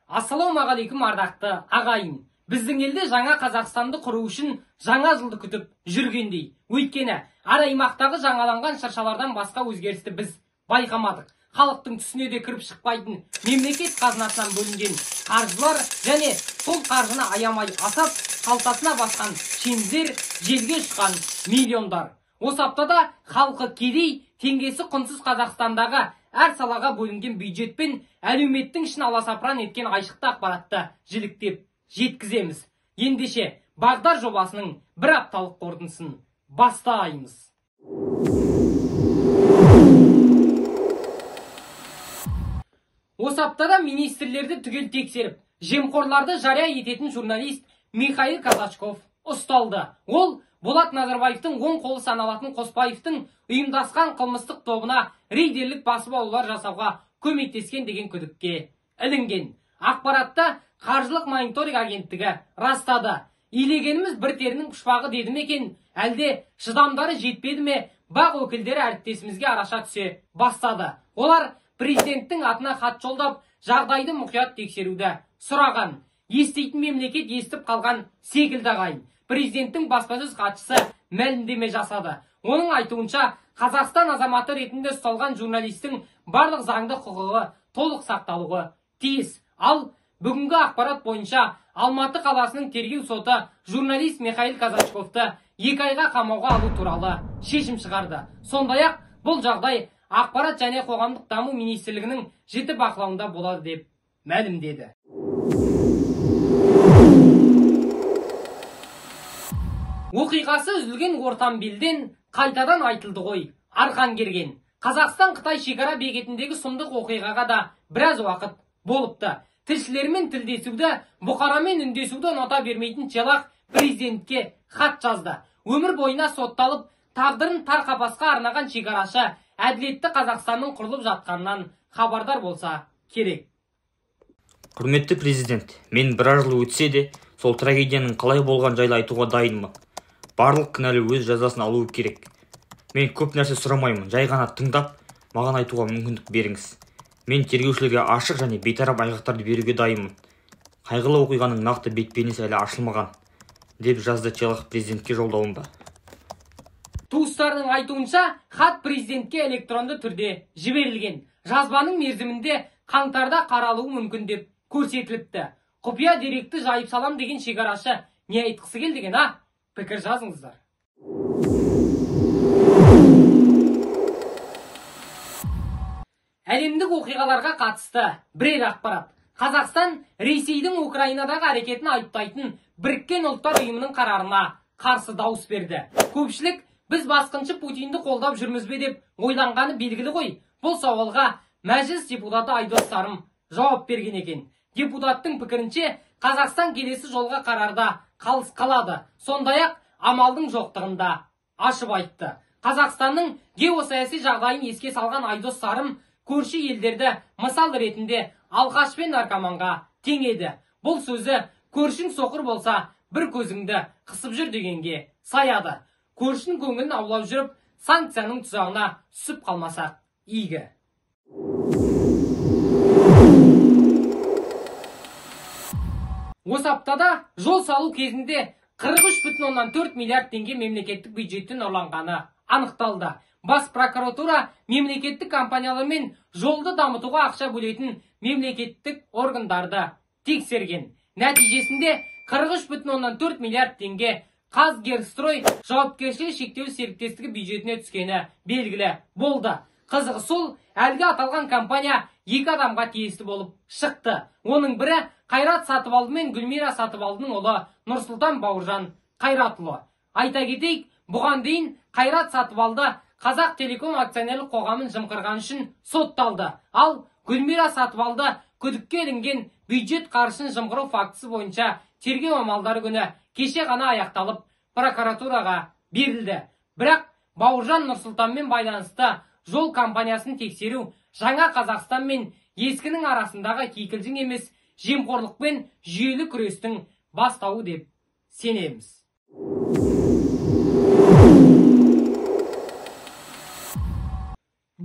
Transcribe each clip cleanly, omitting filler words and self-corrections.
Ассалаумағалейкум ардақты ағайын. Біздің елде жаңа Қазақстанды құру үшін жаңа жылды күтіп жүргендей. Өйткені әр аймақтағы жаңаланған шыршалардан басқа өзгерісті біз байқамадық. Халықтың түсіне де кіріп шықпайтын мемлекет қазынасынан бөлінген қаржылар және сол қаржыны аямай асап, қалтасына басқан шендер, желге ұшқан миллиондар. Осы аптада халқы кедей, теңгесі құнсыз Қазақстандағы әр салаға бөлінген бюджет пен әлеуметтің ішін аласапыран еткен айшықты ақпаратты жіліктеп жеткіземіз. Ендеше Бағдар жобасының бір апталық қорытындысын бастаймыз. Осы аптада министрлерді түгел тексеріп, жемқорларды жария ететін журналист Михаил Казачков ұсталды. Ол Болат Назарбаевтың оң қолы саналатын Қоспаевтың ұйымдасқан қылмыстық тобына рейдерлік басып алулар жасауға көмектескен деген күдікке ілінген. Ақпаратта қаржылық мониторинг агенттігі растады. Илегеніміз бір терінің пұшпағы деді ме екен, әлде шыдамдары жетпеді ме, бақ өкілдері әріптесімізге араша түсе бастады. Олар президенттің атына хат жолдап, жағдайды мұқият тексеруді сұраған. Естейтін мемлекет естіп қалған секілді ағайын. Президенттің баспасөз хатшысы мәлімдеме жасады. Оның айтуынша, Қазақстан азаматы ретінде ұсталған журналистің барлық заңды құқығы толық сақталуы тиіс. Ал бүгінгі ақпарат бойынша Алматы қаласының тергеу соты журналист Михаил Казачковты 2 айға қамауға алу туралы шешім шығарды. Сондай-ақ бұл жағдай Ақпарат және қоғамдық даму министрлігінің жіті бақылауында болады деп мәлімдеді. Оқиғасы үзілген ортан белден қайтадан айтылды ғой. Арқан керген. Қазақстан-Қытай шекара бекетіндегі сұмдық оқиғаға да біраз уақыт болыпты. Тілшілермен тілдесуді, бұқарамен үндесуді ұната бермейтін Челах президентке хат жазды. Өмір бойына сотталып, тағдырын тар қапасқа арнаған шекарашы әділетті Қазақстанның құрылып жатқанынан хабардар болса керек. Құрметті президент, мен біраз жыл өтсе де, сол трагедияның қалай болған жайлы айтуға дайынмын. Барлық кінәлі өз жазасын алуы керек. Мен көп нәрсе сұрамаймын, жай ғана тыңдап, маған айтуға мүмкіндік беріңіз. Мен тергеушілерге ашық және бейтарап айғақтарды беруге дайынмын. Қайғылы оқиғаның нақты бет-бейнесі әлі ашылмаған, деп жазды Челах президентке жолдауында. Туыстарының айтуынша, хат президентке электронды түрде жіберілген. Жазбаның мерзімінде қаңтарда қаралуы мүмкін деп көрсетіліпті. Құпия деректі жайып салам деген шекарашы не айтқысы келдеген, пікір жазыңыздар. Әлемдік оқиғаларға қатысты бірер ақпарат. Қазақстан Ресейдің Украинадағы әрекетін айыптайтын Біріккен ұлттар ұйымының қарарына қарсы дауыс берді. Көпшілік біз басқыншы Путинді қолдап жүрміз бе деп ойланғаны белгілі ғой. Бұл сауалға мәжіліс депутаты Айдос Сарым жауап берген екен. Депутаттың пікірінше, Қазақстан келесі жолға қарарда қалыс қалады. Сондай-ақ амалдың жоқтығында ашып айтты. Қазақстанның геосаяси жағдайын еске салған Айдос Сарым көрші елдерді мысал ретінде алқаш пен наркоманға теңеді. Бұл сөзі көршің соқыр болса, бір көзіңді қысып жүр дегенге саяды. Көршінің көңілін аулап жүріп, санкцияның тұзағына түсіп қалмасақ игі. Осы аптада жол салу кезінде 43,4 миллиард теңге мемлекеттік бюджеттен ұрланғаны анықталды. Бас прокуратура мемлекеттік компаниялар мен жолды дамытуға ақша бөлетін мемлекеттік органдарды тексерген. Нәтижесінде 43,4 миллиард теңге Қазгерстрой жауапкершілігі шектеулі серіктестігі бюджетіне түскені белгілі болды. Қызығы сол, әлгі аталған компания 2 адамға тиесілі болып шықты. Оның бірі Қайрат Сатыбалды мен Гүлмира Сатыбалдының ұлы Нұрсұлтан Бауыржан Қайратұлы. Айта кетейік, бұған дейін Қайрат Сатыбалды Қазақ Телеком акционерлік қоғамын жымқырған үшін сотталды. Ал Гүлмира Сатыбалды күдікке ілінген бюджет қаржысын жымқыру фактісі бойынша тергеу амалдары күні кеше ғана аяқталып, прокуратураға берілді. Бірақ Бауыржан Нұрсұлтанмен байланысты жол компаниясын тексеру жаңа Қазақстан мен ескінің арасындағы кикілжің емес, жемқорлықпен жүйелі күрестің бастауы деп сенеміз.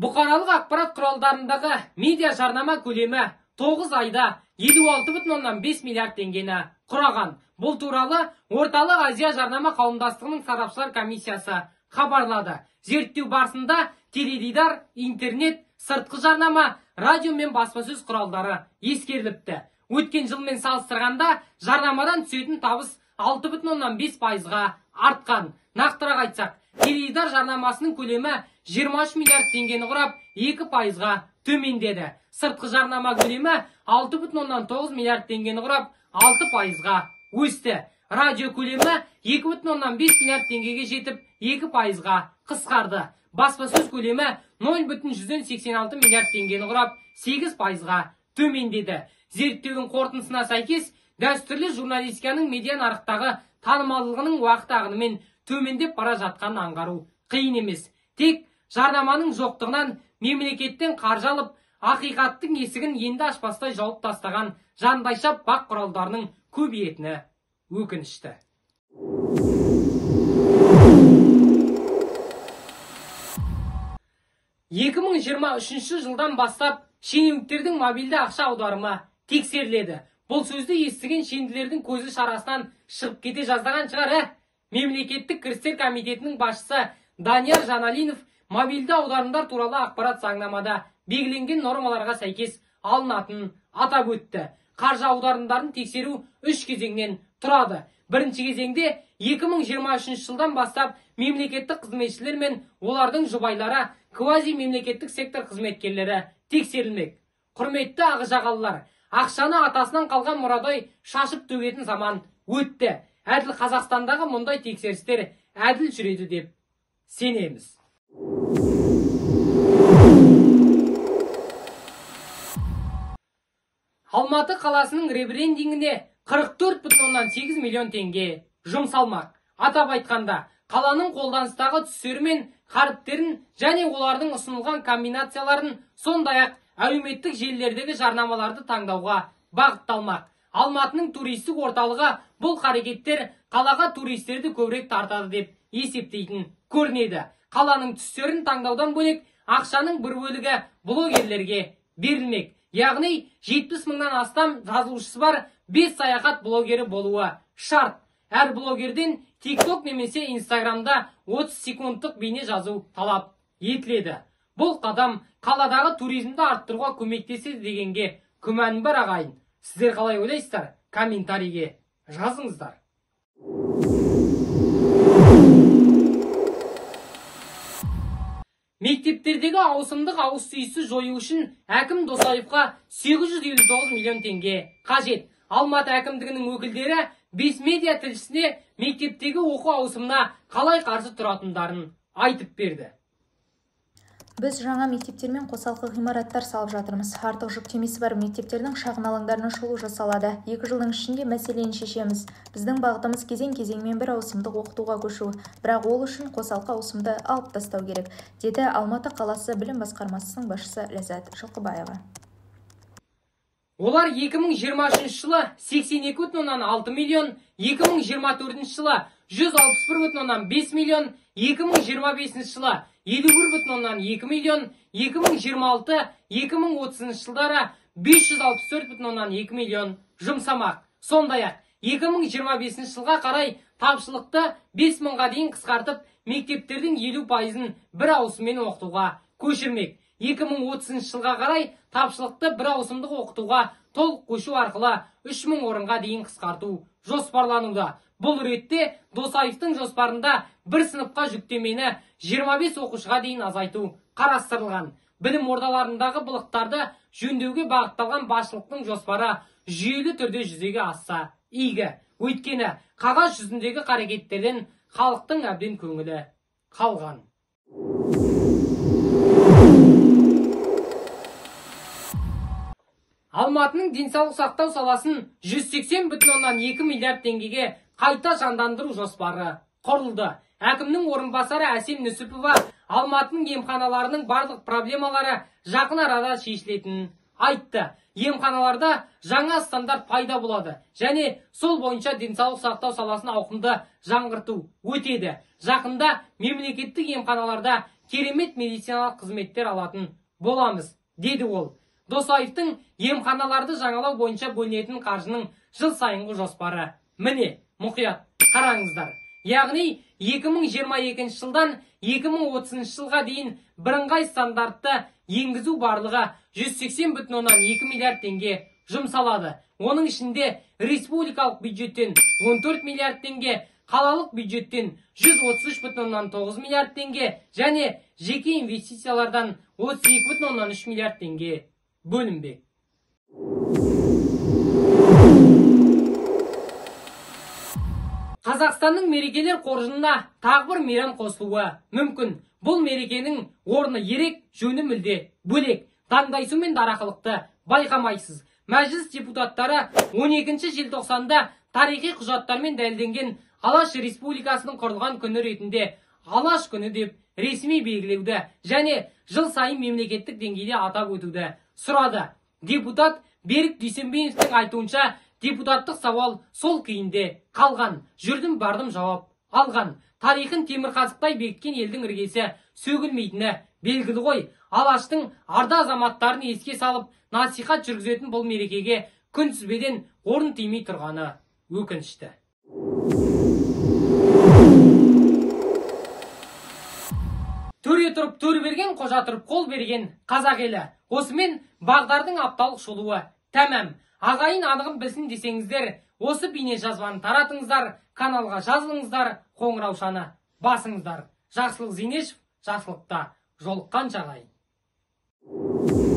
Бұқаралық ақпарат құралдарындағы медиа жарнама көлемі 9 айда 56,5 миллиард теңгені құраған. Бұл туралы Орталық Азия жарнама қауымдастығының сарапшылар комиссиясы хабарлады. Зерттеу барысында теледидар, интернет, сыртқы жарнама, радио мен баспасөз құралдары ескеріліпті. Өткен жылмен салыстырғанда жарнамадан түсетін табыс 6,5%-ға артқан. Нақтырақ айтсақ, теледидар жарнамасының көлемі 23 миллиард теңгені құрап, 2%-ға төмендеді. Сыртқы жарнама көлемі 6,9 миллиард теңгені құрап, 6%-ға өсті. Радио көлемі 2,5 миллиард теңгеге жетіп, 2%-ға қысқарды. Баспасөз көлемі 0,86 миллиард теңгені құрап, 8%-ға төмендеді. Зерттеудің қорытындысына сәйкес, дәстүрлі журналистиканың медиа нарықтағы танымалдығының уақыт ағынымен төмендеп бара жатқанын аңғару қиын емес. Тек жарнаманың жоқтығынан мемлекеттен қаржы алып, ақиқаттың есігін енді ашпастай жауып тастаған жандайша бақ құралдарының көбейетіні өкінішті. 2023 жылдан бастап шенеуніктердің мобильді ақша аударымы тексеріледі. Бұл сөзді естіген шенділердің көзі шарасынан шығып кете жаздаған шығар. Мемлекеттік кірістер комитетінің басшысы Данияр Жаналинов мобильді аударымдар туралы ақпарат заңнамада белгіленген нормаларға сәйкес алынатынын атап өтті. Қаржы аударымдарын тексеру 3 кезеңнен тұрады. Бірінші кезеңде 2023 жылдан бастап мемлекеттік қызметшілер мен олардың жұбайлары, квази-мемлекеттік сектор қызметкерлері тексерілмек. Құрметті ағажағалылар, ақшаны атасынан қалған мұрадай шашып төгетін заман өтті. Әділ Қазақстандағы мұндай тексерістер әділ жүреді деп сенеміз. Алматы қаласының ребрендингіне 44,8 миллион теңге жұмсалмақ. Атап айтқанда, қаланың қолданыстағы түстері мен қаріптерін және олардың ұсынылған комбинацияларын, сондай-ақ әлеуметтік желілердегі жарнамаларды таңдауға бағытталмақ. Алматының туристік орталығы бұл қарекеттер қалаға туристерді көбірек тартады деп есептейтін көрінеді. Қаланың түстерін таңдаудан бөлек ақшаның бір бөлігі блогерлерге берілмек. Яғни 70 мыңнан астам жазылушысы бар 5 саяхат блогері болуы шарт. Әр блогерден TikTok немесе Instagramда 30 секундтық бейне жазу талап етіледі. Бұл қадам қаладағы туризмді арттыруға көмектеседі дегенге күмән бар ағайын. Сіздер қалай ойлайсыздар? Комментарийге жазыңыздар. Мектептердегі ауысымдық ауыз түйісті жою үшін әкім Досаевқа 859 миллион теңге қажет. Алматы әкімдігінің өкілдері 5 медиа тілшісіне мектептегі оқу ауысымына қалай қарсы тұратындарын айтып берді. Біз жаңа мектептермен қосалқы ғимараттар салып жатырмыз. Артық жүктемесі бар мектептердің шағын алаңдарына шолу жасалады. 2 жылдың ішінде мәселені шешеміз. Біздің бағытымыз кезең-кезеңмен бір ауысымдық оқытуға көшу. Бірақ ол үшін қосалқы ауысымды алып тастау керек, деді Алматы қаласы білім басқармасының басшысы Ләззат Жылқыбаева. Олар 2023 жылы 82,6 миллион, 2024 жылы 161,5 миллион, 2025 жылы 51,2 миллион, 2026-2030 жылдары 564,2 миллион жұмсамақ. Сондай-ақ 2025 жылға қарай тапшылықты 5 мыңға дейін қысқартып, мектептердің 50%-ын бір ауысыммен оқытуға көшірмек. 2030 жылға қарай тапшылықты бір ауысымдық оқытуға толық көшу арқылы 3000 орынға дейін қысқарту жоспарлануда. Бұл ретте Досаевтың жоспарында бір сыныпқа жүктемені 25 оқушыға дейін азайту қарастырылған. Білім ордаларындағы былықтарды жөндеуге бағытталған басшылықтың жоспары жүйелі түрде жүзеге асса игі. Өйткені қағаз жүзіндегі қарекеттерден халықтың әбден көңілі қалған. Алматының денсаулық сақтау саласын 180,2 миллиард теңгеге қайта жандандыру жоспары құрылды. Әкімнің орынбасары Әсем Нүсіпова Алматының емханаларының барлық проблемалары жақын арада шешілетінін айтты. Емханаларда жаңа стандарт пайда болады және сол бойынша денсаулық сақтау саласын ауқымды жаңғырту өтеді. Жақында мемлекеттік емханаларда керемет медициналық қызметтер алатын боламыз, деді ол. Досаевтың емханаларды жаңалау бойынша бөлінетін қаржының жыл сайынғы жоспары. Міне, мұқият қараңыздар. Яғни 2022 жылдан 2030 жылға дейін бірыңғай стандартты енгізу барлығы 180,2 миллиард теңге жұмсалады. Оның ішінде республикалық бюджеттен 14 миллиард теңге, қалалық бюджеттен 133,9 миллиард теңге және жеке инвестициялардан 32,3 миллиард теңге бөлінбек. Қазақстанның мерекелер қоржынына тағы бір мейрам қосылуы мүмкін. Бұл мерекенің орны ерек, жөні мүлде бөлек. Даңдайсу мен дарақылықты байқамайсыз. Мәжіліс депутаттары 12 желтоқсанда тарихи құжаттармен дәлелденген Алаш Республикасының құрылған күні ретінде Алаш күні деп ресми белгілеуді және жыл сайын мемлекеттік деңгейде атап өтуді сұрады. Депутат Берік Дүйсенбиевтің айтуынша, депутаттық сауал сол күйінде қалған. Жүрдім бардым жауап алған. Тарихын темірқазықтай бекіткен елдің іргесі сөгілмейтіні белгілі ғой. Алаштың арда азаматтарын еске салып, насихат жүргізетін бұл мерекеге күнтізбеден орын тимей тұрғаны өкінішті. Төре тұрып төр берген, қожа тұрып қол берген қазақ елі. Осымен Бағдардың апталық шолуы тәмам. Ағайын анығын білсін десеңіздер, осы бейне жазбаны таратыңыздар, каналға жазылыңыздар, қоңыраушаны басыңыздар. Жақсылық Зейнешев, жақсылықта жолыққанша ағайын.